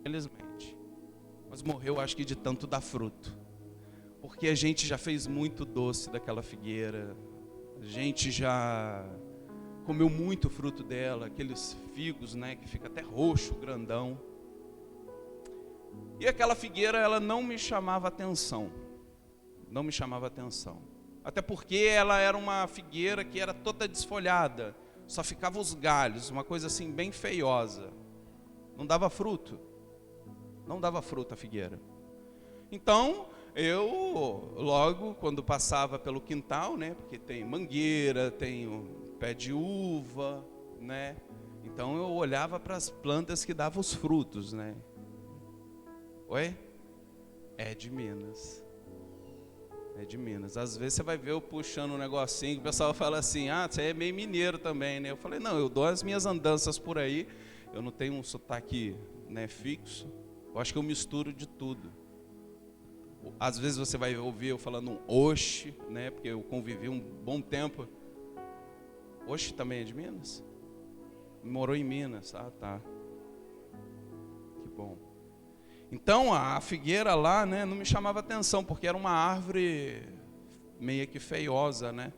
infelizmente. Mas morreu, acho que de tanto dar fruto. Porque a gente já fez muito doce daquela figueira. A gente já comeu muito fruto dela, aqueles figos, né, que fica até roxo, grandão. E aquela figueira, ela não me chamava atenção. Não me chamava atenção. Até porque ela era uma figueira que era toda desfolhada. Só ficavam os galhos, uma coisa assim bem feiosa. Não dava fruto. Não dava fruto a figueira. Então, eu logo, quando passava pelo quintal, né, porque tem mangueira, tem um pé de uva, né, então eu olhava para as plantas que davam os frutos, né. Oi? É de Minas. É de Minas. Às vezes você vai ver eu puxando um negocinho, que o pessoal fala assim, ah, você é meio mineiro também, né. Eu falei, não, eu dou as minhas andanças por aí, eu não tenho um sotaque, né, fixo, eu acho que eu misturo de tudo. Às vezes você vai ouvir eu falando um oxe, né, porque eu convivi um bom tempo. Oxe também é de Minas? Morou em Minas, ah, tá. Que bom. Então a figueira lá, né, não me chamava atenção, porque era uma árvore meio que feiosa, né.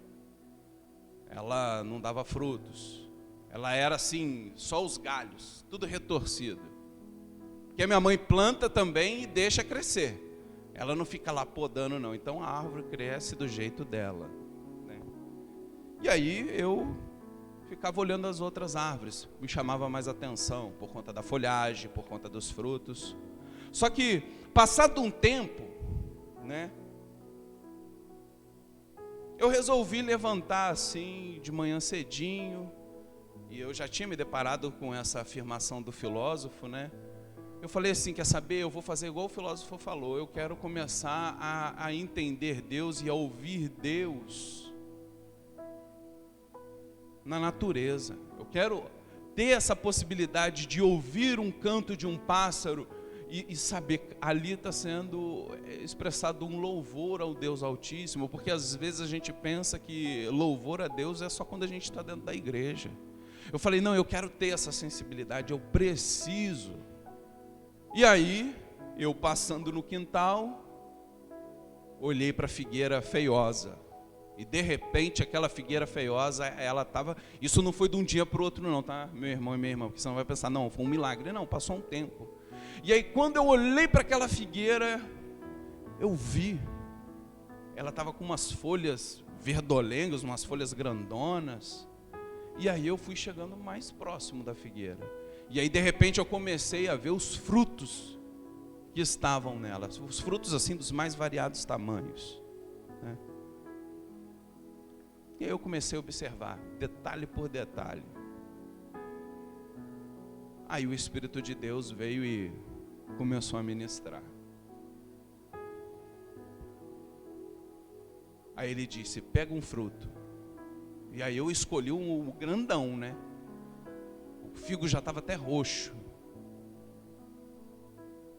Ela não dava frutos. Ela era assim, só os galhos, tudo retorcido. Porque a minha mãe planta também e deixa crescer. Ela não fica lá podando, não. Então a árvore cresce do jeito dela, né? E aí eu ficava olhando as outras árvores. Me chamava mais atenção por conta da folhagem, por conta dos frutos. Só que, passado um tempo, né, eu resolvi levantar assim, de manhã cedinho. E eu já tinha me deparado com essa afirmação do filósofo, né? Eu falei assim, quer saber, eu vou fazer igual o filósofo falou, eu quero começar a entender Deus e a ouvir Deus na natureza. Eu quero ter essa possibilidade de ouvir um canto de um pássaro e saber que ali está sendo expressado um louvor ao Deus Altíssimo, porque às vezes a gente pensa que louvor a Deus é só quando a gente está dentro da igreja. Eu falei, não, eu quero ter essa sensibilidade, eu preciso. E aí, eu passando no quintal, olhei para a figueira feiosa. E de repente, aquela figueira feiosa, ela estava... Isso não foi de um dia para o outro não, tá? Meu irmão e minha irmã, porque senão vai pensar, não, foi um milagre. Não, passou um tempo. E aí, quando eu olhei para aquela figueira, eu vi. Ela estava com umas folhas verdolengas, umas folhas grandonas. E aí eu fui chegando mais próximo da figueira. E aí de repente eu comecei a ver os frutos que estavam nela. Os frutos assim dos mais variados tamanhos, né? E aí eu comecei a observar, detalhe por detalhe. Aí o Espírito de Deus veio e começou a ministrar. Aí ele disse, pega um fruto. E aí eu escolhi um grandão, né? O figo já estava até roxo.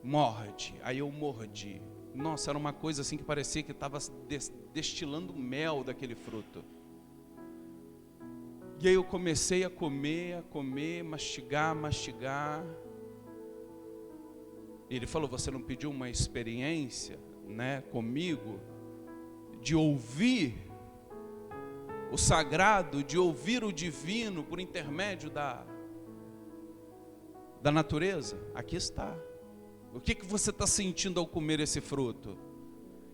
Morde. Aí eu mordi. Nossa, era uma coisa assim que parecia que estava destilando mel daquele fruto. E aí eu comecei a comer, mastigar. Ele falou, você não pediu uma experiência, né, comigo, de ouvir o sagrado, de ouvir o divino por intermédio da natureza? Aqui está. O que você está sentindo ao comer esse fruto?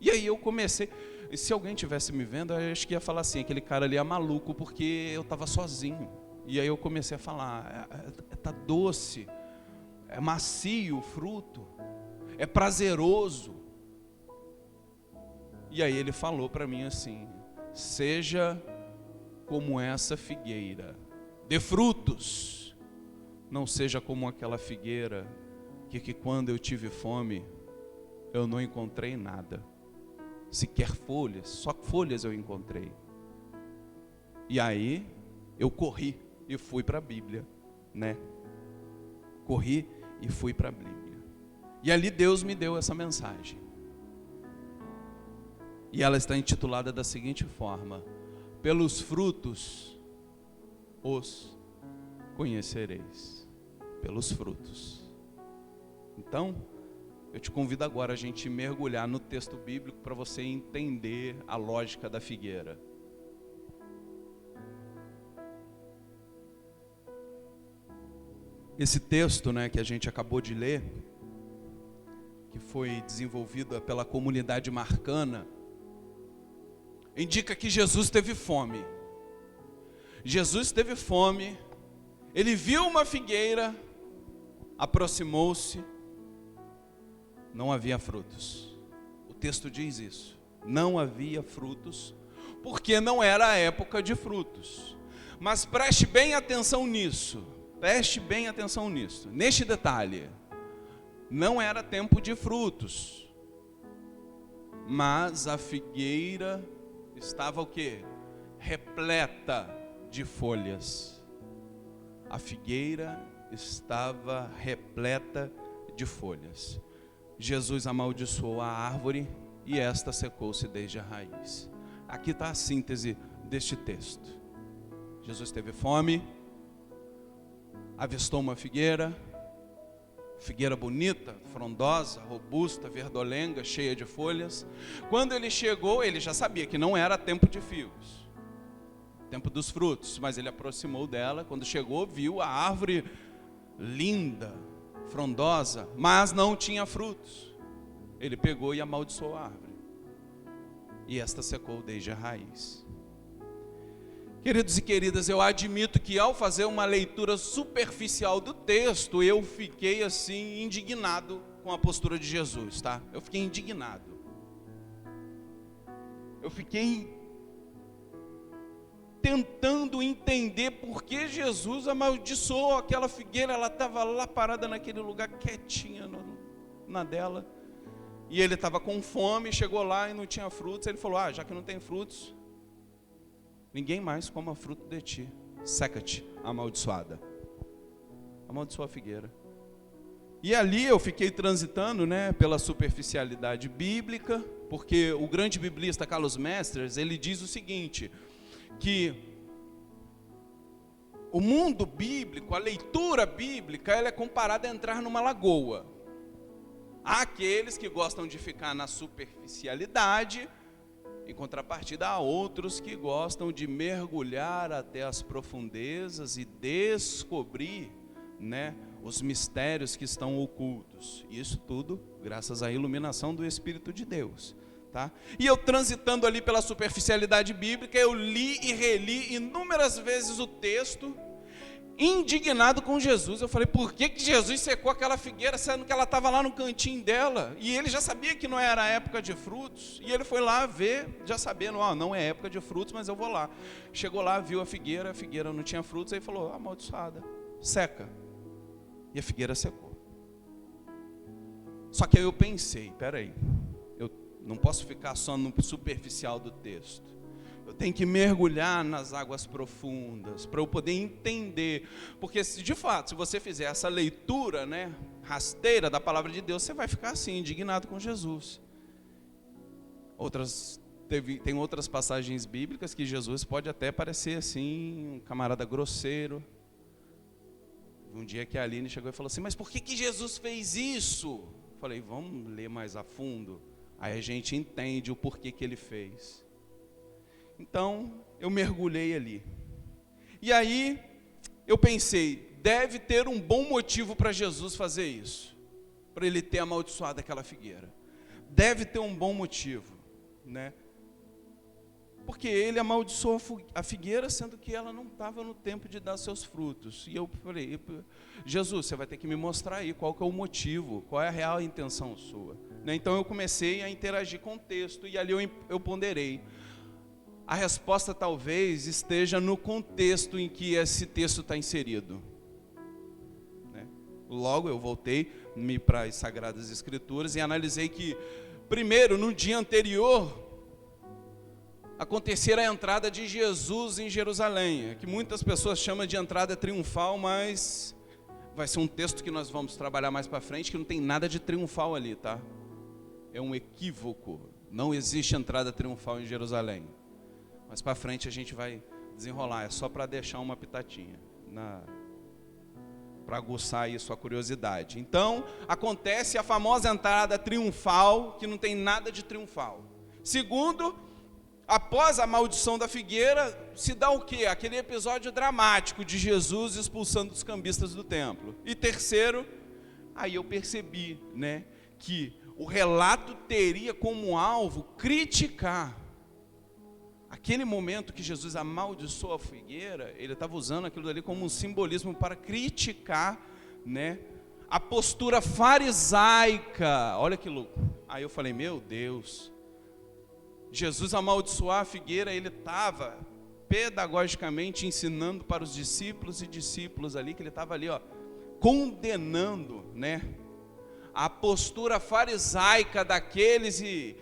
E aí eu comecei, e se alguém tivesse me vendo, eu acho que ia falar assim, aquele cara ali é maluco, porque eu estava sozinho. E aí eu comecei a falar, está doce, é macio o fruto, é prazeroso. E aí ele falou para mim assim, seja como essa figueira, dê frutos, não seja como aquela figueira que quando eu tive fome, eu não encontrei nada, sequer folhas, só folhas eu encontrei. E aí eu corri e fui para a Bíblia, né? Corri e fui para a Bíblia. E ali Deus me deu essa mensagem. E ela está intitulada da seguinte forma: pelos frutos os conhecereis. Pelos frutos. Então, eu te convido agora a gente mergulhar no texto bíblico para você entender a lógica da figueira. Esse texto, né, que a gente acabou de ler, que foi desenvolvido pela comunidade marcana, indica que Jesus teve fome. Jesus teve fome, ele viu uma figueira, aproximou-se, não havia frutos. O texto diz isso, não havia frutos, porque não era a época de frutos. Mas preste bem atenção nisso, neste detalhe. Não era tempo de frutos, mas a figueira estava o quê? Repleta de folhas. A figueira estava repleta de folhas. Jesus amaldiçoou a árvore e esta secou-se desde a raiz. Aqui está a síntese deste texto. Jesus teve fome, avistou uma figueira bonita, frondosa, robusta, verdolenga, cheia de folhas. Quando ele chegou, ele já sabia que não era tempo de figos, tempo dos frutos, mas ele aproximou dela. Quando chegou, viu a árvore linda, frondosa, mas não tinha frutos. Ele pegou e amaldiçoou a árvore, e esta secou desde a raiz. Queridos e queridas, eu admito que ao fazer uma leitura superficial do texto, eu fiquei assim indignado com a postura de Jesus, tá? Eu fiquei indignado. Eu fiquei tentando entender por que Jesus amaldiçoou aquela figueira. Ela estava lá parada naquele lugar, quietinha na dela. E ele estava com fome, chegou lá e não tinha frutos. Ele falou, já que não tem frutos, ninguém mais coma fruto de ti. Seca-te, amaldiçoada. Amaldiçoou a figueira. E ali eu fiquei transitando, né, pela superficialidade bíblica, porque o grande biblista Carlos Mestres, ele diz o seguinte, que o mundo bíblico, a leitura bíblica, ela é comparada a entrar numa lagoa. Há aqueles que gostam de ficar na superficialidade, em contrapartida há outros que gostam de mergulhar até as profundezas e descobrir, né, os mistérios que estão ocultos. Isso tudo graças à iluminação do Espírito de Deus. Tá? E eu transitando ali pela superficialidade bíblica, eu li e reli inúmeras vezes o texto, indignado com Jesus. Eu falei, por que Jesus secou aquela figueira, sendo que ela estava lá no cantinho dela? E ele já sabia que não era a época de frutos, e ele foi lá ver, já sabendo, não é época de frutos, mas eu vou lá. Chegou lá, viu a figueira não tinha frutos, aí falou, amaldiçoada, seca. E a figueira secou. Só que aí eu pensei, peraí, eu não posso ficar só no superficial do texto. Eu tenho que mergulhar nas águas profundas para eu poder entender. Porque, de fato, se você fizer essa leitura, né, rasteira da palavra de Deus, você vai ficar assim, indignado com Jesus. Tem outras passagens bíblicas que Jesus pode até parecer assim, um camarada grosseiro. Um dia que a Aline chegou e falou assim, mas por que Jesus fez isso? Eu falei, vamos ler mais a fundo. Aí a gente entende o porquê que ele fez. Então, eu mergulhei ali. E aí, eu pensei, deve ter um bom motivo para Jesus fazer isso. Para ele ter amaldiçoado aquela figueira. Deve ter um bom motivo, né? Porque ele amaldiçoou a figueira, sendo que ela não estava no tempo de dar seus frutos. E eu falei, Jesus, você vai ter que me mostrar aí qual que é o motivo, qual é a real intenção sua. Então eu comecei a interagir com o texto, e ali eu ponderei. A resposta talvez esteja no contexto em que esse texto está inserido. Logo eu voltei para as Sagradas Escrituras e analisei que, primeiro, no dia anterior, acontecera a entrada de Jesus em Jerusalém, que muitas pessoas chamam de entrada triunfal, mas vai ser um texto que nós vamos trabalhar mais para frente, que não tem nada de triunfal ali, tá? É um equívoco, não existe entrada triunfal em Jerusalém. Mas para frente a gente vai desenrolar, é só para deixar uma pitatinha. para aguçar aí sua curiosidade. Então, acontece a famosa entrada triunfal, que não tem nada de triunfal. Segundo, após a maldição da figueira, se dá o quê? Aquele episódio dramático de Jesus expulsando os cambistas do templo. E terceiro, aí eu percebi, né, que o relato teria como alvo criticar. Aquele momento que Jesus amaldiçoou a figueira, ele estava usando aquilo ali como um simbolismo para criticar, né, a postura farisaica. Olha que louco. Aí eu falei, meu Deus, Jesus amaldiçoar a figueira, ele estava pedagogicamente ensinando para os discípulos e discípulos ali, que ele estava ali, ó, condenando, né, a postura farisaica daqueles e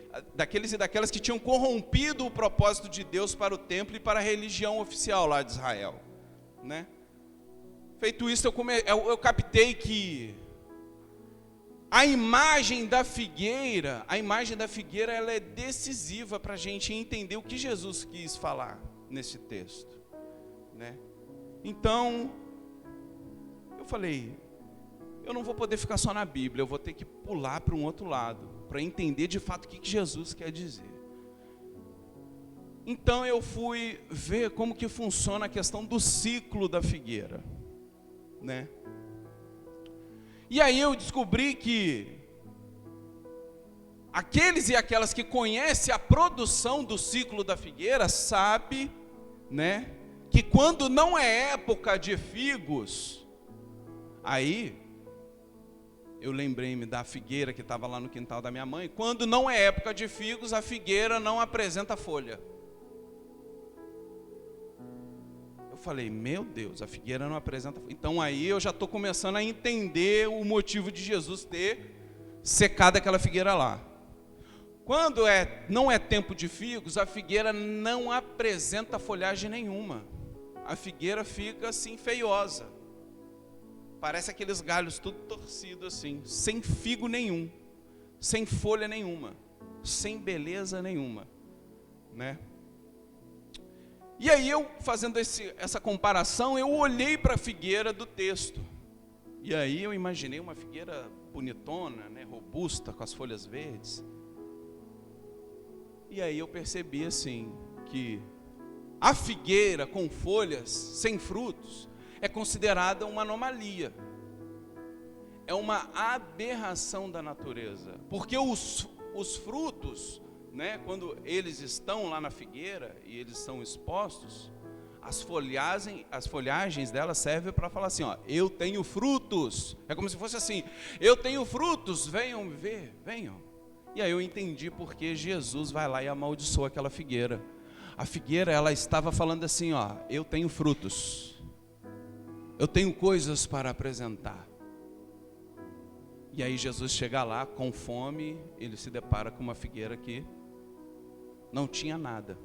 daquelas que tinham corrompido o propósito de Deus para o templo e para a religião oficial lá de Israel, né? Feito isso, eu captei que a imagem da figueira ela é decisiva para a gente entender o que Jesus quis falar nesse texto, né? Então, eu falei, eu não vou poder ficar só na Bíblia, eu vou ter que pular para um outro lado, para entender de fato o que Jesus quer dizer. Então eu fui ver como que funciona a questão do ciclo da figueira, né? E aí eu descobri que aqueles e aquelas que conhecem a produção do ciclo da figueira sabem, né, que quando não é época de figos, aí eu lembrei-me da figueira que estava lá no quintal da minha mãe. Quando não é época de figos, a figueira não apresenta folha. Eu falei, meu Deus, a figueira não apresenta folha. Então aí eu já estou começando a entender o motivo de Jesus ter secado aquela figueira lá. Quando não é tempo de figos, a figueira não apresenta folhagem nenhuma. A figueira fica assim feiosa. Parece aqueles galhos tudo torcido assim, sem figo nenhum, sem folha nenhuma, sem beleza nenhuma, né? E aí eu, fazendo essa comparação, eu olhei para a figueira do texto. E aí eu imaginei uma figueira bonitona, né, robusta, com as folhas verdes. E aí eu percebi assim, que a figueira com folhas, sem frutos, é considerada uma anomalia, é uma aberração da natureza, porque os frutos, né, quando eles estão lá na figueira e eles são expostos, as folhagens delas servem para falar assim, ó, eu tenho frutos, é como se fosse assim, eu tenho frutos, venham me ver, venham. E aí eu entendi porque Jesus vai lá e amaldiçoa aquela figueira. A figueira, ela estava falando assim, ó, eu tenho frutos, eu tenho coisas para apresentar. E aí Jesus chega lá com fome, ele se depara com uma figueira que não tinha nada.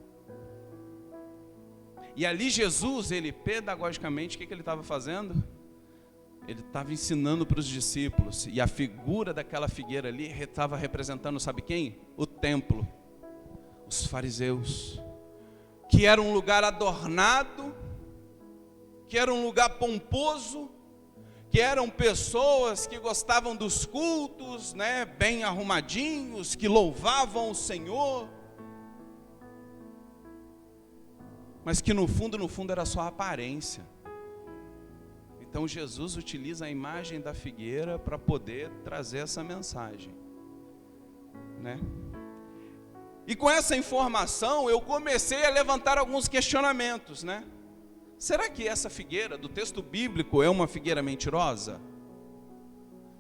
E ali Jesus, ele pedagogicamente, o que ele estava fazendo? Ele estava ensinando para os discípulos. E a figura daquela figueira ali estava representando, sabe quem? O templo, os fariseus, que era um lugar adornado, que era um lugar pomposo, que eram pessoas que gostavam dos cultos, né, bem arrumadinhos, que louvavam o Senhor, mas que no fundo era só aparência. Então Jesus utiliza a imagem da figueira para poder trazer essa mensagem, né? E com essa informação eu comecei a levantar alguns questionamentos, né? Será que essa figueira do texto bíblico é uma figueira mentirosa?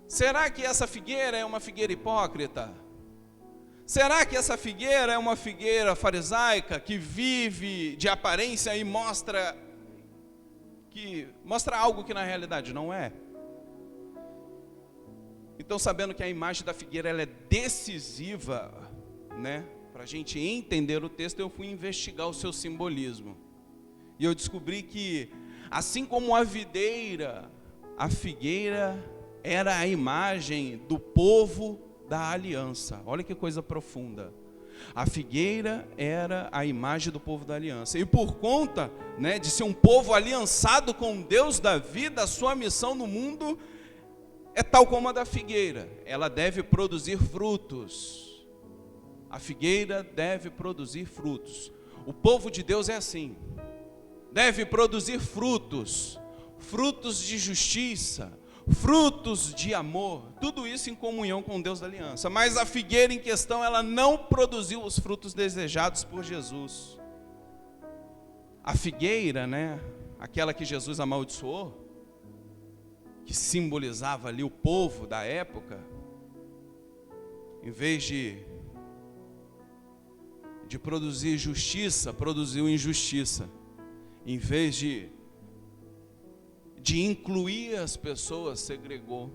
Será que essa figueira é uma figueira hipócrita? Será que essa figueira é uma figueira farisaica que vive de aparência e mostra algo que na realidade não é? Então, sabendo que a imagem da figueira ela é decisiva, né, para a gente entender o texto, eu fui investigar o seu simbolismo. E eu descobri que, assim como a videira, a figueira era a imagem do povo da aliança. Olha que coisa profunda. A figueira era a imagem do povo da aliança. E por conta, né, de ser um povo aliançado com Deus da vida, a sua missão no mundo é tal como a da figueira. Ela deve produzir frutos. A figueira deve produzir frutos. O povo de Deus é assim. Deve produzir frutos. Frutos de justiça, frutos de amor, tudo isso em comunhão com Deus da aliança. Mas a figueira em questão, ela não produziu os frutos desejados por Jesus. A figueira, né, aquela que Jesus amaldiçoou, que simbolizava ali o povo da época, em vez de produzir justiça, produziu injustiça. Em vez de incluir as pessoas, segregou.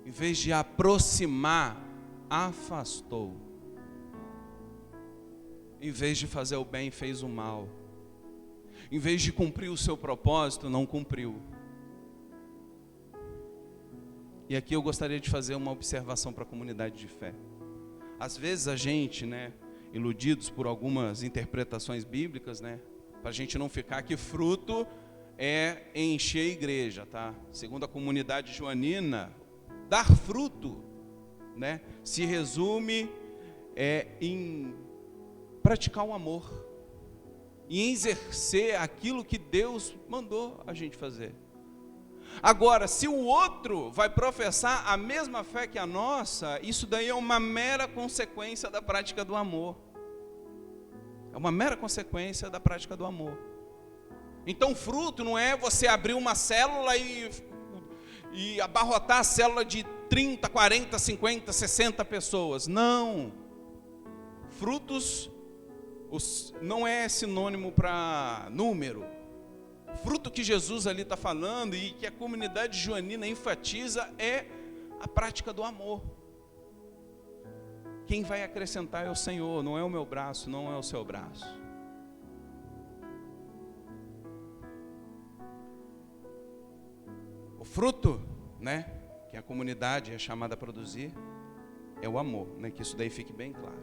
Em vez de aproximar, afastou. Em vez de fazer o bem, fez o mal. Em vez de cumprir o seu propósito, não cumpriu. E aqui eu gostaria de fazer uma observação para a comunidade de fé. Às vezes a gente, né, iludidos por algumas interpretações bíblicas, né, para a gente não ficar que fruto é encher a igreja, tá? Segundo a comunidade joanina, dar fruto, né, se resume em praticar o amor e em exercer aquilo que Deus mandou a gente fazer. Agora, se o outro vai professar a mesma fé que a nossa, isso daí é uma mera consequência da prática do amor. É uma mera consequência da prática do amor. Então, fruto não é você abrir uma célula e abarrotar a célula de 30, 40, 50, 60 pessoas. Não. Frutos não é sinônimo para número. Fruto que Jesus ali está falando e que a comunidade joanina enfatiza é a prática do amor. Quem vai acrescentar é o Senhor, não é o meu braço, não é o seu braço. O fruto, né, que a comunidade é chamada a produzir, é o amor, né, que isso daí fique bem claro.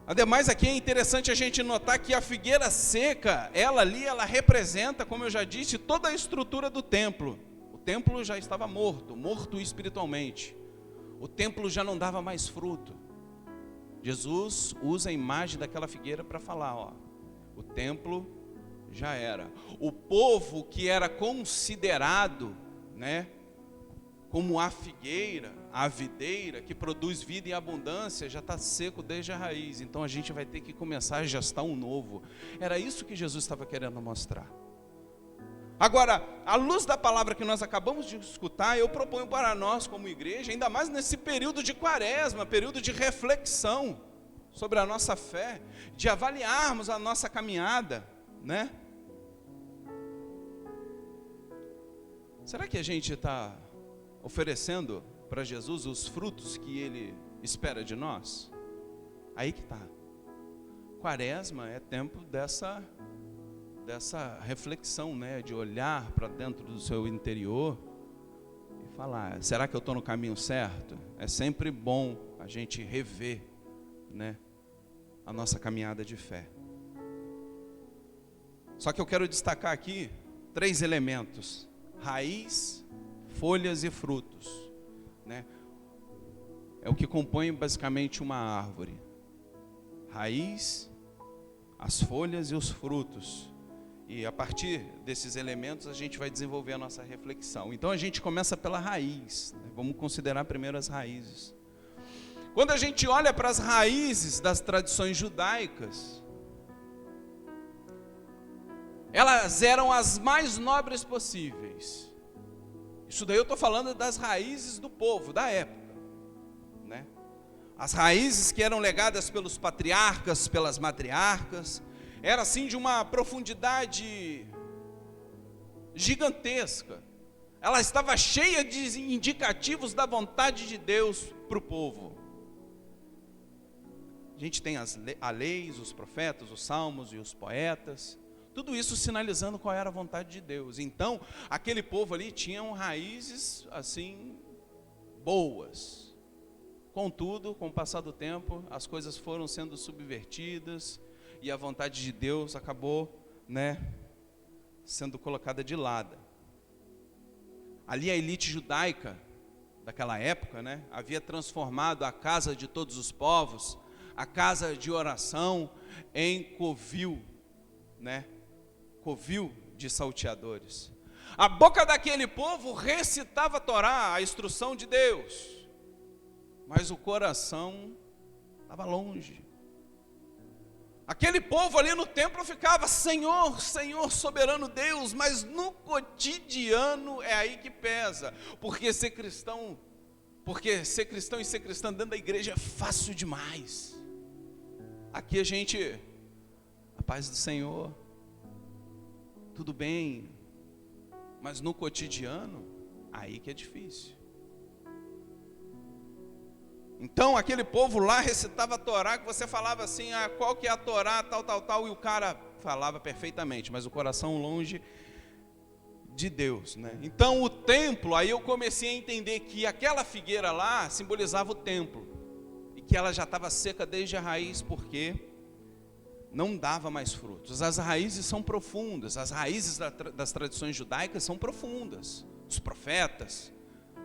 Ademais, aqui é interessante a gente notar que a figueira seca, ela representa, como eu já disse, toda a estrutura do templo. O templo já estava morto espiritualmente. O templo já não dava mais fruto. Jesus usa a imagem daquela figueira para falar, ó, o templo já era. O povo que era considerado, né, como a figueira, a videira, que produz vida em abundância, já está seco desde a raiz. Então a gente vai ter que começar a gestar um novo. Era isso que Jesus estava querendo mostrar. Agora, à luz da palavra que nós acabamos de escutar, eu proponho para nós como igreja, ainda mais nesse período de quaresma, período de reflexão sobre a nossa fé, de avaliarmos a nossa caminhada, né? Será que a gente está oferecendo para Jesus os frutos que Ele espera de nós? Aí que está. Quaresma é tempo dessa reflexão, né? De olhar para dentro do seu interior e falar, será que eu estou no caminho certo? É sempre bom a gente rever, né, a nossa caminhada de fé. Só que eu quero destacar aqui 3 elementos: raiz, folhas e frutos, né? É o que compõe basicamente uma árvore. Raiz, as folhas e os frutos. E a partir desses elementos a gente vai desenvolver a nossa reflexão. Então a gente começa pela raiz, né? Vamos considerar primeiro as raízes. Quando a gente olha para as raízes das tradições judaicas, elas eram as mais nobres possíveis. Isso daí eu estou falando das raízes do povo, da época, né? As raízes que eram legadas pelos patriarcas, pelas matriarcas, era assim de uma profundidade gigantesca. Ela estava cheia de indicativos da vontade de Deus para o povo. A gente tem as leis, os profetas, os salmos e os poetas. Tudo isso sinalizando qual era a vontade de Deus. Então, aquele povo ali tinham raízes assim boas, Contudo, com o passar do tempo, as coisas foram sendo subvertidas e a vontade de Deus acabou, sendo colocada de lado. Ali a elite judaica daquela época, havia transformado a casa de todos os povos, a casa de oração, em covil, covil de salteadores. A boca daquele povo recitava a Torá, a instrução de Deus, mas o coração estava longe. Aquele povo ali no templo ficava: Senhor, Senhor, soberano Deus, mas no cotidiano é aí que pesa, porque ser cristão e ser cristã dentro da igreja é fácil demais. Aqui a paz do Senhor, tudo bem, mas no cotidiano, aí que é difícil. Então aquele povo lá recitava a Torá, que você falava assim: qual que é a Torá, tal, e o cara falava perfeitamente, mas o coração longe de Deus, Então o templo, aí eu comecei a entender que aquela figueira lá simbolizava o templo, e que ela já estava seca desde a raiz, porque não dava mais frutos. As raízes são profundas, as raízes das tradições judaicas são profundas. Os profetas,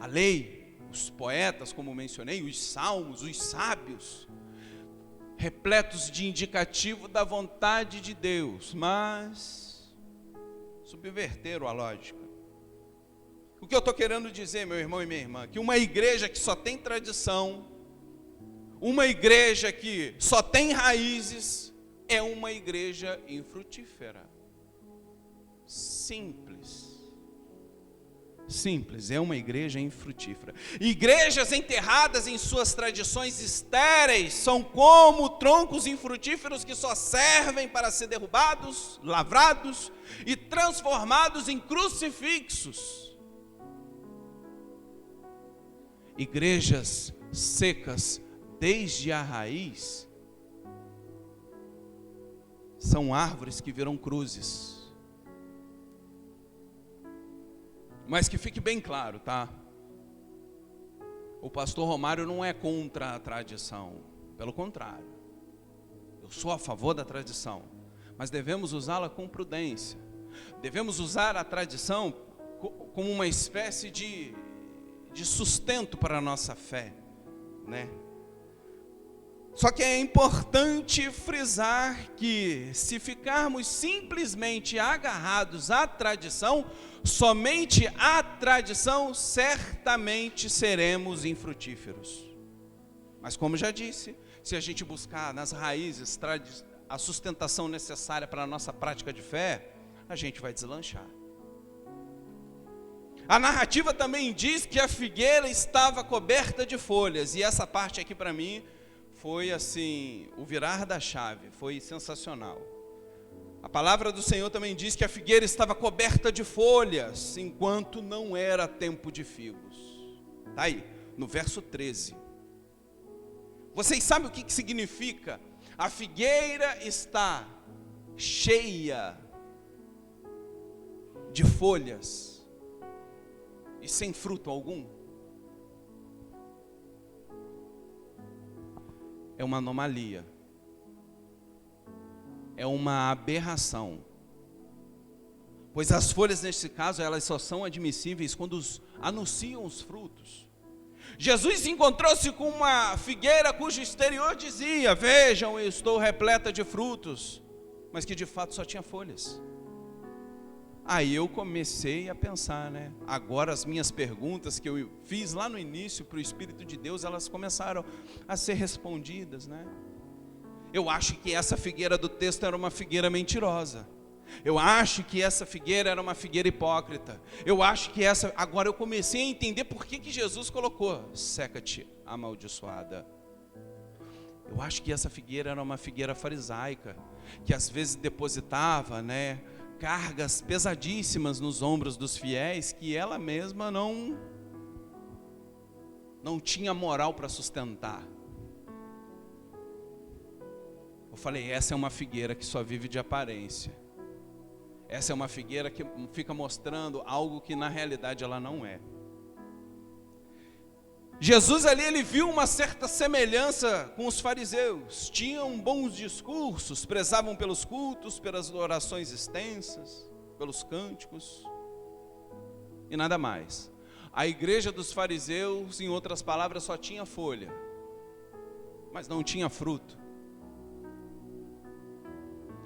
a lei, os poetas, como mencionei, os salmos, os sábios, repletos de indicativo da vontade de Deus, mas subverteram a lógica. O que eu estou querendo dizer, meu irmão e minha irmã, que uma igreja que só tem tradição, uma igreja que só tem raízes, é uma igreja infrutífera. Simples, é uma igreja infrutífera. Igrejas enterradas em suas tradições estéreis são como troncos infrutíferos que só servem para ser derrubados, lavrados e transformados em crucifixos. Igrejas secas desde a raiz são árvores que viram cruzes. Mas que fique bem claro, tá? O pastor Romário não é contra a tradição, pelo contrário. Eu sou a favor da tradição, mas devemos usá-la com prudência. Devemos usar a tradição como uma espécie de sustento para a nossa fé, Só que é importante frisar que, se ficarmos simplesmente agarrados à tradição, somente à tradição, certamente seremos infrutíferos. Mas como já disse, se a gente buscar nas raízes a sustentação necessária para a nossa prática de fé, a gente vai deslanchar. A narrativa também diz que a figueira estava coberta de folhas, e essa parte aqui para mim foi assim, o virar da chave, foi sensacional. A palavra do Senhor também diz que a figueira estava coberta de folhas, enquanto não era tempo de figos. Está aí, no verso 13. Vocês sabem o que significa? A figueira está cheia de folhas e sem fruto algum. É uma anomalia, é uma aberração, pois as folhas nesse caso elas só são admissíveis quando anunciam os frutos. Jesus encontrou-se com uma figueira cujo exterior dizia: vejam, eu estou repleta de frutos, mas que de fato só tinha folhas. Aí eu comecei a pensar, agora as minhas perguntas que eu fiz lá no início para o Espírito de Deus, elas começaram a ser respondidas, Eu acho que essa figueira do texto era uma figueira mentirosa. Eu acho que essa figueira era uma figueira hipócrita. Eu acho que agora eu comecei a entender por que Jesus colocou: seca-te, amaldiçoada. Eu acho que essa figueira era uma figueira farisaica, que às vezes depositava, cargas pesadíssimas nos ombros dos fiéis, que ela mesma não tinha moral para sustentar. Eu falei: essa é uma figueira que só vive de aparência. Essa é uma figueira que fica mostrando algo que na realidade ela não é. Jesus ali, ele viu uma certa semelhança com os fariseus. Tinham bons discursos, prezavam pelos cultos, pelas orações extensas, pelos cânticos e nada mais. A igreja dos fariseus, em outras palavras, só tinha folha, mas não tinha fruto.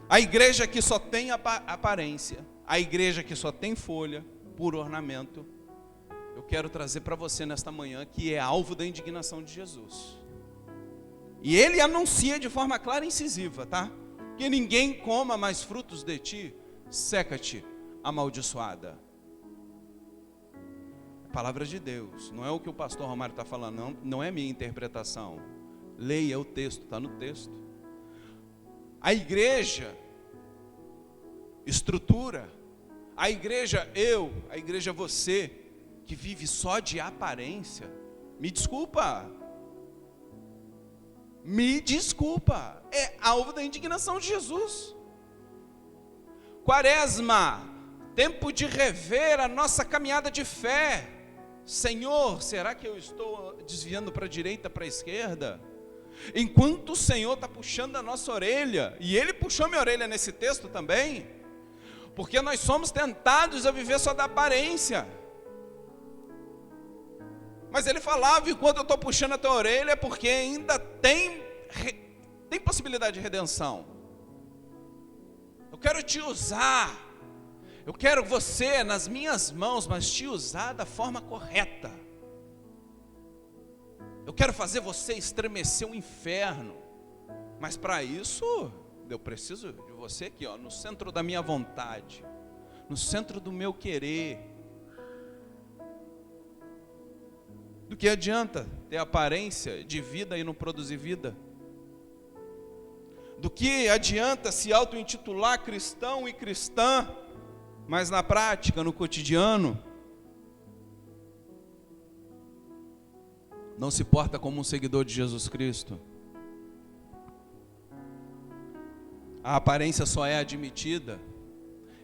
A igreja que só tem aparência, a igreja que só tem folha, por ornamento, eu quero trazer para você nesta manhã que é alvo da indignação de Jesus. E ele anuncia de forma clara e incisiva, tá? Que ninguém coma mais frutos de ti, seca-te, amaldiçoada. Palavra de Deus, não é o que o pastor Romário está falando, não é minha interpretação. Leia o texto, está no texto. A igreja, estrutura, a igreja a igreja você, que vive só de aparência, me desculpa, é alvo da indignação de Jesus. Quaresma, tempo de rever a nossa caminhada de fé. Senhor, será que eu estou desviando para a direita, para a esquerda? Enquanto o Senhor está puxando a nossa orelha, e Ele puxou minha orelha nesse texto também, porque nós somos tentados a viver só da aparência. Mas Ele falava, enquanto eu estou puxando a tua orelha, é porque ainda tem possibilidade de redenção. Eu quero te usar, eu quero você nas minhas mãos, mas te usar da forma correta. Eu quero fazer você estremecer o inferno, mas para isso, eu preciso de você aqui, ó, no centro da minha vontade, no centro do meu querer. Do que adianta ter aparência de vida e não produzir vida? Do que adianta se auto-intitular cristão e cristã, mas na prática, no cotidiano, não se porta como um seguidor de Jesus Cristo? A aparência só é admitida,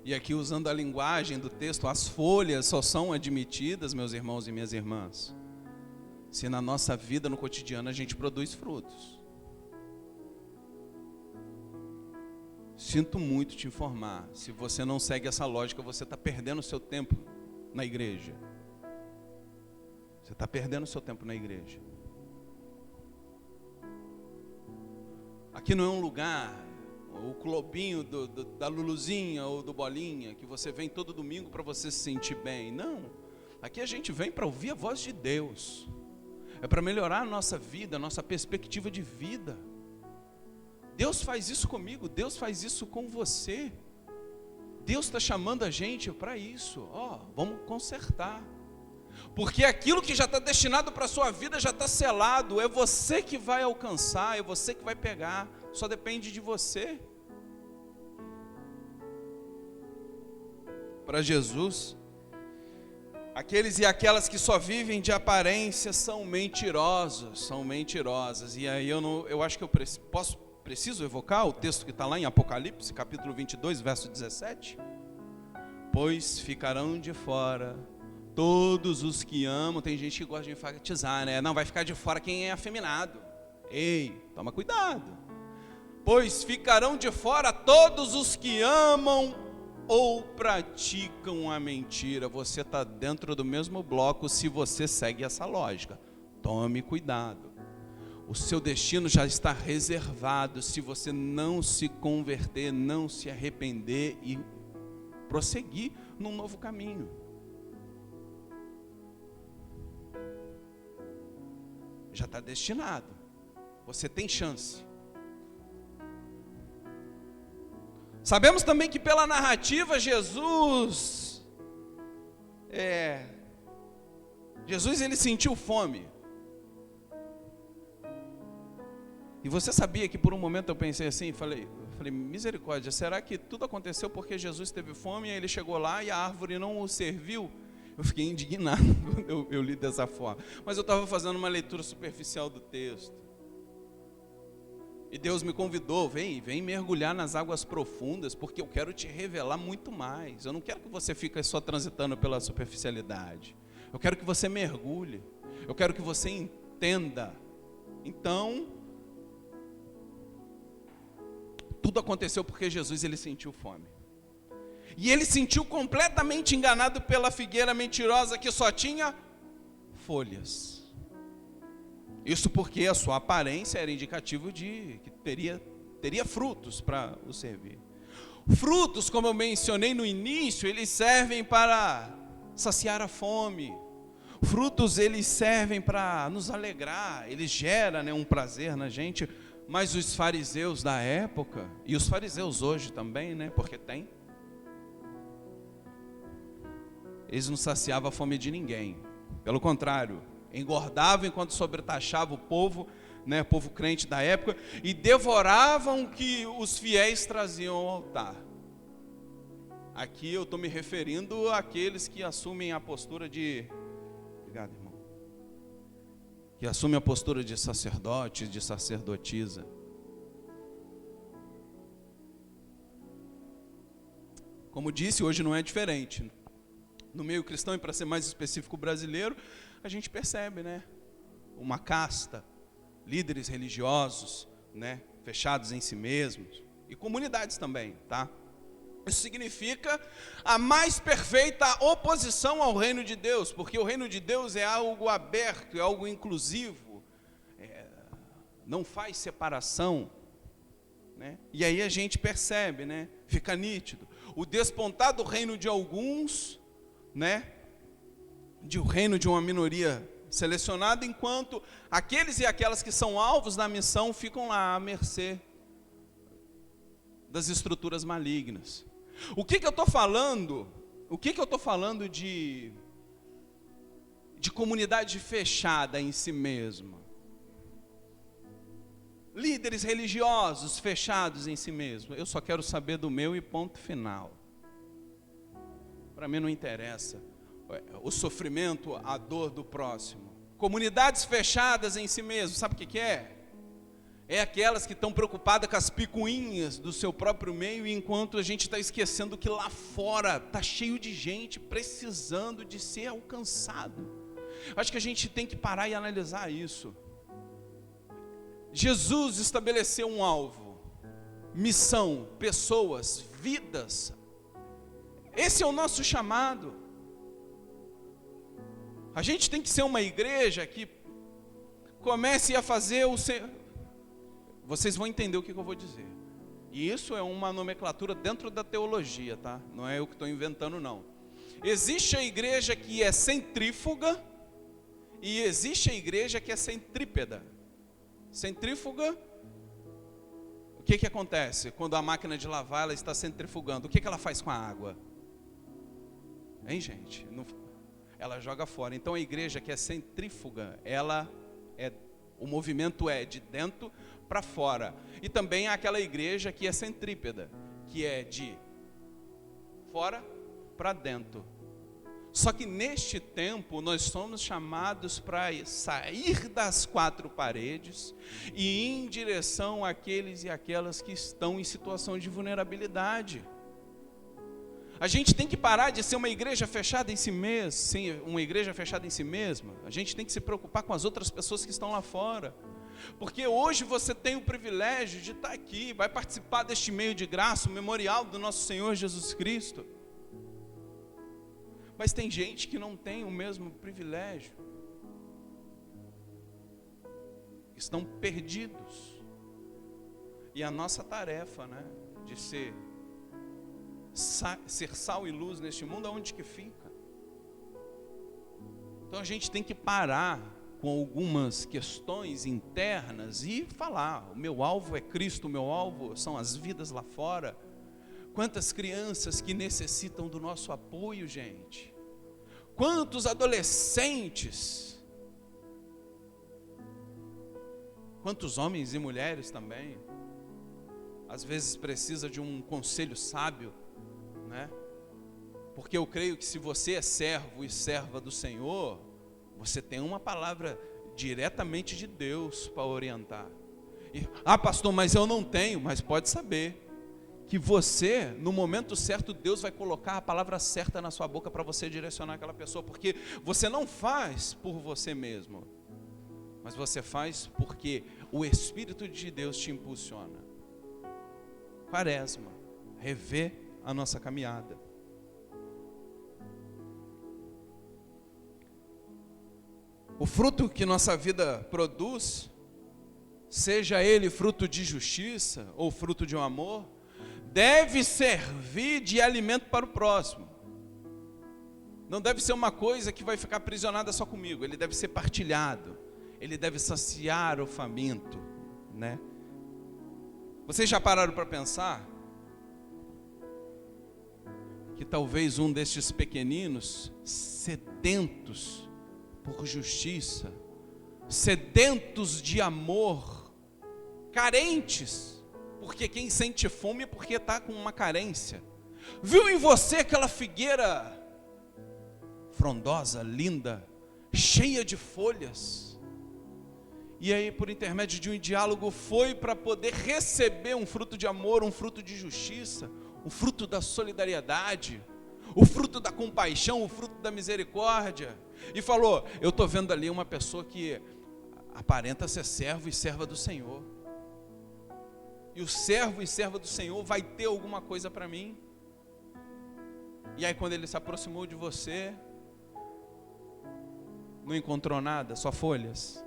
e aqui usando a linguagem do texto, as folhas só são admitidas, meus irmãos e minhas irmãs, se na nossa vida, no cotidiano, a gente produz frutos. Sinto muito te informar, se você não segue essa lógica, você está perdendo o seu tempo na igreja. Você está perdendo o seu tempo na igreja. Aqui não é um lugar, o clubinho da Luluzinha ou do Bolinha, que você vem todo domingo para você se sentir bem. Não, aqui a gente vem para ouvir a voz de Deus. É para melhorar a nossa vida, a nossa perspectiva de vida. Deus faz isso comigo, Deus faz isso com você. Deus está chamando a gente para isso. Vamos consertar. Porque aquilo que já está destinado para a sua vida já está selado. É você que vai alcançar, é você que vai pegar. Só depende de você. Para Jesus, aqueles e aquelas que só vivem de aparência são mentirosos, são mentirosas. E aí eu acho que eu preciso evocar o texto que está lá em Apocalipse, capítulo 22, verso 17. Pois ficarão de fora todos os que amam. Tem gente que gosta de enfatizar, né? Não, vai ficar de fora quem é afeminado. Ei, toma cuidado. Pois ficarão de fora todos os que amam ou praticam a mentira. Você está dentro do mesmo bloco se você segue essa lógica. Tome cuidado. O seu destino já está reservado se você não se converter, não se arrepender e prosseguir num novo caminho. Já está destinado. Você tem chance. Sabemos também que pela narrativa Jesus ele sentiu fome. E você sabia que por um momento eu pensei assim, falei, misericórdia, será que tudo aconteceu porque Jesus teve fome e ele chegou lá e a árvore não o serviu? Eu fiquei indignado quando eu li dessa forma. Mas eu estava fazendo uma leitura superficial do texto. E Deus me convidou, vem mergulhar nas águas profundas, porque eu quero te revelar muito mais. Eu não quero que você fique só transitando pela superficialidade. Eu quero que você mergulhe. Eu quero que você entenda. Então, tudo aconteceu porque Jesus, ele sentiu fome. E ele sentiu completamente enganado pela figueira mentirosa que só tinha folhas. Isso porque a sua aparência era indicativo de que teria frutos para o servir. Frutos, como eu mencionei no início, eles servem para saciar a fome. Frutos, eles servem para nos alegrar, eles geram, né, um prazer na gente. Mas os fariseus da época, e os fariseus hoje também, né, porque tem, eles não saciavam a fome de ninguém. Pelo contrário, engordavam enquanto sobretaxavam o povo, né, povo crente da época, e devoravam o que os fiéis traziam ao altar. Aqui eu estou me referindo àqueles que assumem a postura de... Obrigado, irmão. Que assumem a postura de sacerdote, de sacerdotisa. Como disse, hoje não é diferente. No meio cristão, e para ser mais específico brasileiro, a gente percebe, né, uma casta, líderes religiosos, né, fechados em si mesmos, e comunidades também, tá? Isso significa a mais perfeita oposição ao reino de Deus, porque o reino de Deus é algo aberto, é algo inclusivo, não faz separação, né? E aí a gente percebe, né, fica nítido, o despontar do reino de alguns, né, de um reino de uma minoria selecionada, enquanto aqueles e aquelas que são alvos da missão ficam lá à mercê das estruturas malignas. O que eu estou falando? O que eu estou falando de comunidade fechada em si mesma? Líderes religiosos fechados em si mesmos. Eu só quero saber do meu e ponto final. Para mim não interessa o sofrimento, a dor do próximo. Comunidades fechadas em si mesmo, sabe o que é? É aquelas que estão preocupadas com as picuinhas do seu próprio meio, enquanto a gente está esquecendo que lá fora está cheio de gente precisando de ser alcançado. Acho que a gente tem que parar e analisar isso. Jesus estabeleceu um alvo, missão, pessoas, vidas. Esse é o nosso chamado. A gente tem que ser uma igreja que comece a fazer o... Vocês vão entender o que eu vou dizer. E isso é uma nomenclatura dentro da teologia, tá? Não é eu que estou inventando, não. Existe a igreja que é centrífuga e existe a igreja que é centrípeda. Centrífuga, o que acontece? Quando a máquina de lavar ela está centrifugando, o que ela faz com a água? Hein, gente? Ela joga fora. Então a igreja que é centrífuga, o movimento é de dentro para fora. E também há aquela igreja que é centrípeda, que é de fora para dentro. Só que neste tempo nós somos chamados para sair das quatro paredes e ir em direção àqueles e aquelas que estão em situação de vulnerabilidade. A gente tem que parar de ser uma igreja fechada em si mesma, uma igreja fechada em si mesma. A gente tem que se preocupar com as outras pessoas que estão lá fora. Porque hoje você tem o privilégio de estar aqui, vai participar deste meio de graça, o memorial do nosso Senhor Jesus Cristo. Mas tem gente que não tem o mesmo privilégio. Estão perdidos. E a nossa tarefa, né, de ser sal e luz neste mundo, aonde que fica? Então a gente tem que parar com algumas questões internas e falar, o meu alvo é Cristo, o meu alvo são as vidas lá fora. Quantas crianças que necessitam do nosso apoio, gente? Quantos adolescentes? Quantos homens e mulheres também? Às vezes precisa de um conselho sábio, né? Porque eu creio que se você é servo e serva do Senhor, você tem uma palavra diretamente de Deus para orientar. Pastor, mas eu não tenho. Mas pode saber que você, no momento certo, Deus vai colocar a palavra certa na sua boca para você direcionar aquela pessoa, porque você não faz por você mesmo, mas você faz porque o Espírito de Deus te impulsiona. Quaresma, rever a nossa caminhada. O fruto que nossa vida produz, seja ele fruto de justiça ou fruto de um amor, deve servir de alimento para o próximo. Não deve ser uma coisa que vai ficar aprisionada só comigo. Ele deve ser partilhado. Ele deve saciar o faminto, né? Vocês já pararam para pensar que talvez um destes pequeninos, sedentos por justiça, sedentos de amor, carentes, porque quem sente fome é porque está com uma carência, viu em você aquela figueira frondosa, linda, cheia de folhas, e aí por intermédio de um diálogo foi para poder receber um fruto de amor, um fruto de justiça, um fruto da solidariedade, o fruto da compaixão, o fruto da misericórdia, e falou: eu estou vendo ali uma pessoa que aparenta ser servo e serva do Senhor, e o servo e serva do Senhor vai ter alguma coisa para mim. E aí quando ele se aproximou de você, não encontrou nada, só folhas.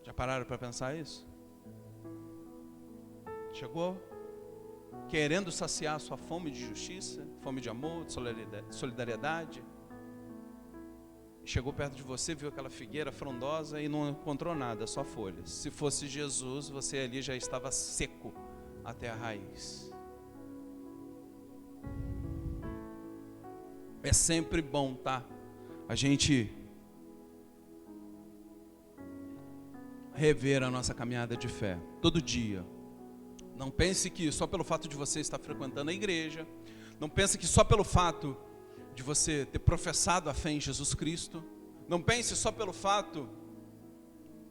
Já pararam para pensar isso? Chegou querendo saciar a sua fome de justiça, fome de amor, de solidariedade. Chegou perto de você, viu aquela figueira frondosa e não encontrou nada, só folhas. Se fosse Jesus, você ali já estava seco até a raiz. É sempre bom, tá? A gente rever a nossa caminhada de fé, todo dia. Não pense que só pelo fato de você estar frequentando a igreja, não pense que só pelo fato de você ter professado a fé em Jesus Cristo, não pense só pelo fato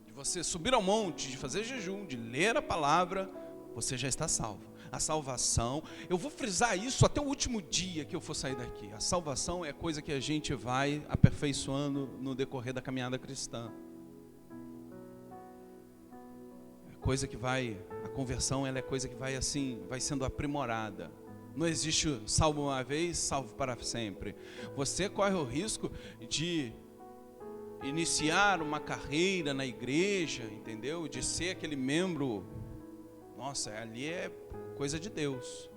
de você subir ao monte, de fazer jejum, de ler a palavra, você já está salvo. A salvação, eu vou frisar isso até o último dia que eu for sair daqui. A salvação é coisa que a gente vai aperfeiçoando no decorrer da caminhada cristã. Coisa que vai, a conversão ela é coisa que vai assim, vai sendo aprimorada. Não existe salvo uma vez, salvo para sempre. Você corre o risco de iniciar uma carreira na igreja, entendeu? De ser aquele membro, nossa, ali é coisa de Deus.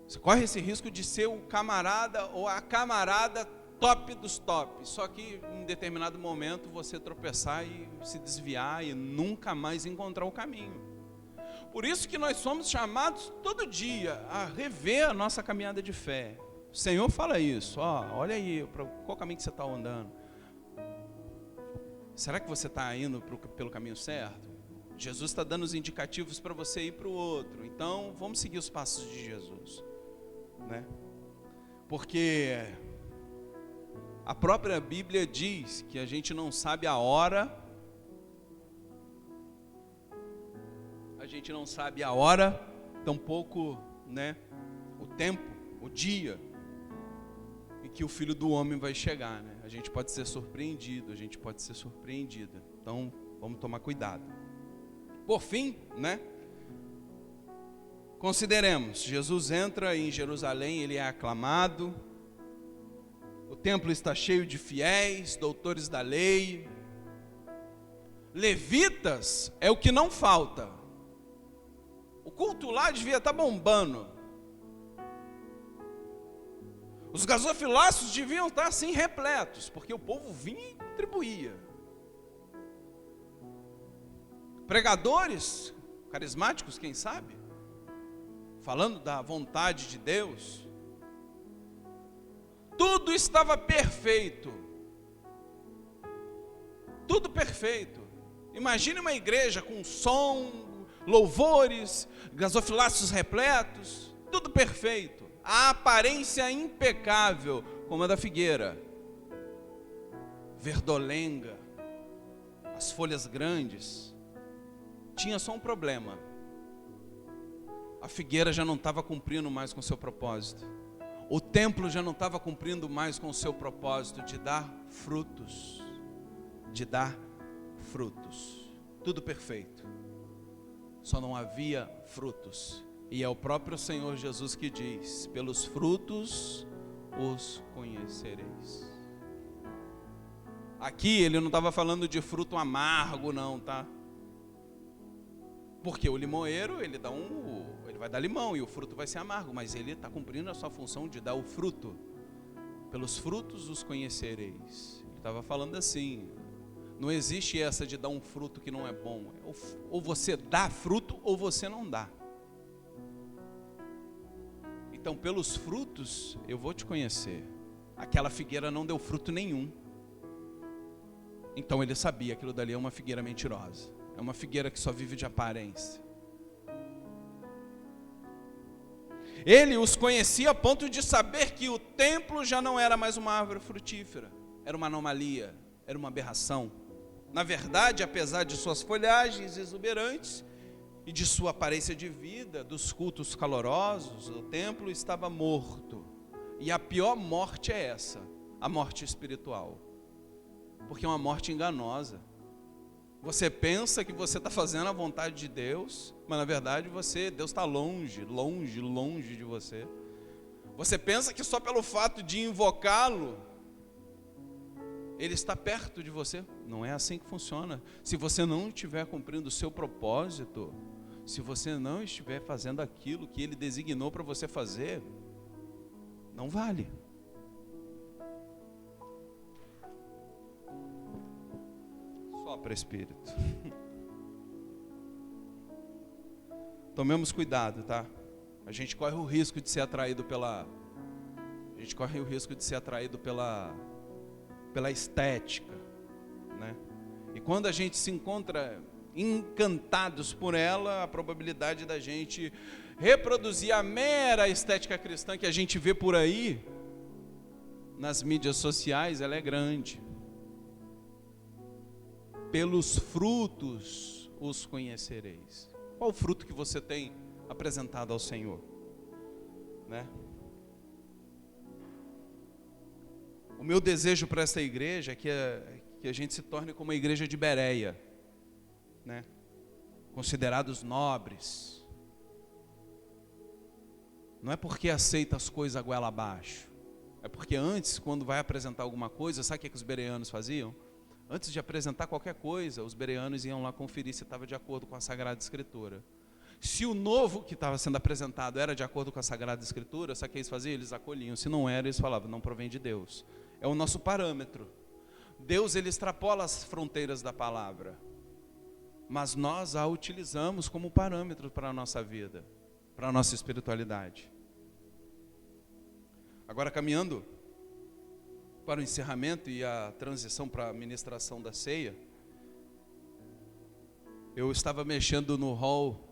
Você corre esse risco de ser o camarada ou a camarada top dos tops, só que em determinado momento você tropeçar e se desviar e nunca mais encontrar o caminho. Por isso que nós somos chamados todo dia a rever a nossa caminhada de fé. O Senhor fala isso, olha aí, para qual caminho que você está andando. Será que você está indo pelo caminho certo? Jesus está dando os indicativos para você ir para o outro, então vamos seguir os passos de Jesus, né? Porque a própria Bíblia diz que a gente não sabe a hora, tampouco, né, o tempo, o dia em que o Filho do Homem vai chegar, né? A gente pode ser surpreendido, a gente pode ser surpreendida. Então, vamos tomar cuidado. Por fim, né? Consideremos, Jesus entra em Jerusalém, ele é aclamado. O templo está cheio de fiéis, doutores da lei. Levitas é o que não falta. O culto lá devia estar bombando. Os gasofilácios deviam estar assim repletos, porque o povo vinha e contribuía. Pregadores, carismáticos, quem sabe, falando da vontade de Deus. Tudo estava perfeito. Tudo perfeito. Imagine uma igreja com som, louvores, gasofilácios repletos, tudo perfeito. A aparência impecável, como a da figueira, verdolenga, a as folhas grandes, tinha só um problema. A figueira já não estava cumprindo mais com o seu propósito. O templo já não estava cumprindo mais com o seu propósito de dar frutos. De dar frutos. Tudo perfeito. Só não havia frutos. E é o próprio Senhor Jesus que diz: pelos frutos os conhecereis. Aqui ele não estava falando de fruto amargo não, tá? Porque o limoeiro, ele vai dar limão e o fruto vai ser amargo, mas ele está cumprindo a sua função de dar o fruto. Pelos frutos os conhecereis. Ele estava falando assim, não existe essa de dar um fruto que não é bom. Ou você dá fruto ou você não dá. Então, pelos frutos eu vou te conhecer. Aquela figueira não deu fruto nenhum. Então ele sabia que aquilo dali é uma figueira mentirosa. É uma figueira que só vive de aparência. Ele os conhecia a ponto de saber que o templo já não era mais uma árvore frutífera. Era uma anomalia, era uma aberração. Na verdade, apesar de suas folhagens exuberantes e de sua aparência de vida, dos cultos calorosos, o templo estava morto. E a pior morte é essa, a morte espiritual. Porque é uma morte enganosa. Você pensa que você está fazendo a vontade de Deus, mas na verdade Deus está longe, longe, longe de você. Você pensa que só pelo fato de invocá-lo, Ele está perto de você. Não é assim que funciona. Se você não estiver cumprindo o seu propósito, se você não estiver fazendo aquilo que Ele designou para você fazer, não vale. Sopra, Espírito. Tomemos cuidado, tá? A gente corre o risco de ser atraído pela estética, né? E quando a gente se encontra encantados por ela, a probabilidade da gente reproduzir a mera estética cristã que a gente vê por aí nas mídias sociais, ela é grande. Pelos frutos os conhecereis. Qual o fruto que você tem apresentado ao Senhor? Né? O meu desejo para essa igreja é que a gente se torne como a igreja de Bereia, né? Considerados nobres. Não é porque aceita as coisas a goela abaixo. É porque antes, quando vai apresentar alguma coisa, sabe o que os bereanos faziam? Antes de apresentar qualquer coisa, os bereanos iam lá conferir se estava de acordo com a Sagrada Escritura. Se o novo que estava sendo apresentado era de acordo com a Sagrada Escritura, sabe o que eles faziam? Eles acolhiam. Se não era, eles falavam, não provém de Deus. É o nosso parâmetro. Deus, ele extrapola as fronteiras da palavra. Mas nós a utilizamos como parâmetro para a nossa vida, para a nossa espiritualidade. Agora, caminhando para o encerramento e a transição para a ministração da ceia, eu estava mexendo no hall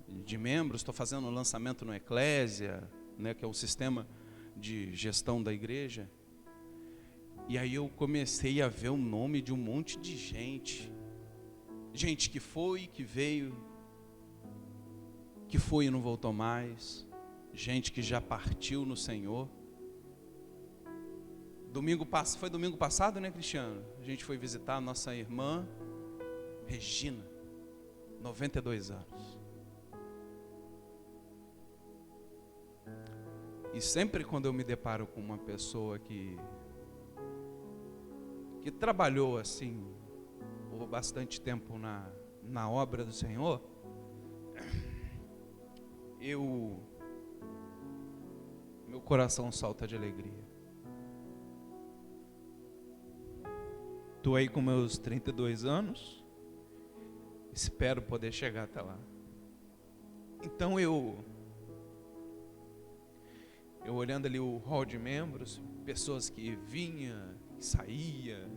de membros, estou fazendo um lançamento no Eclésia, né, que é o sistema de gestão da igreja, e aí eu comecei a ver o nome de um monte de gente que foi, que veio, que foi e não voltou mais, gente que já partiu no Senhor. Foi domingo passado, né, Cristiano? A gente foi visitar a nossa irmã Regina, 92 anos. E sempre quando eu me deparo com uma pessoa que trabalhou assim por bastante tempo na obra do Senhor, meu coração salta de alegria. Estou aí com meus 32 anos, espero poder chegar até lá. Então eu olhando ali o hall de membros, pessoas que vinha, que saía,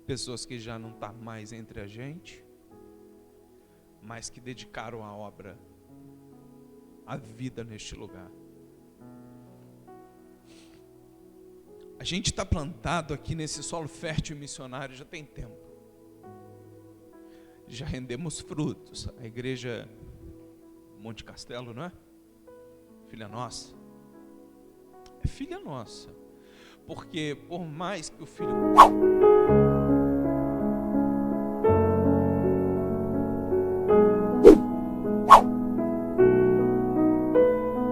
pessoas que já não estão mais entre a gente, mas que dedicaram a obra, a vida neste lugar. A gente está plantado aqui nesse solo fértil missionário já tem tempo. já rendemos frutos. A igreja Monte Castelo, não é? Filha nossa. É filha nossa. Porque por mais que o filho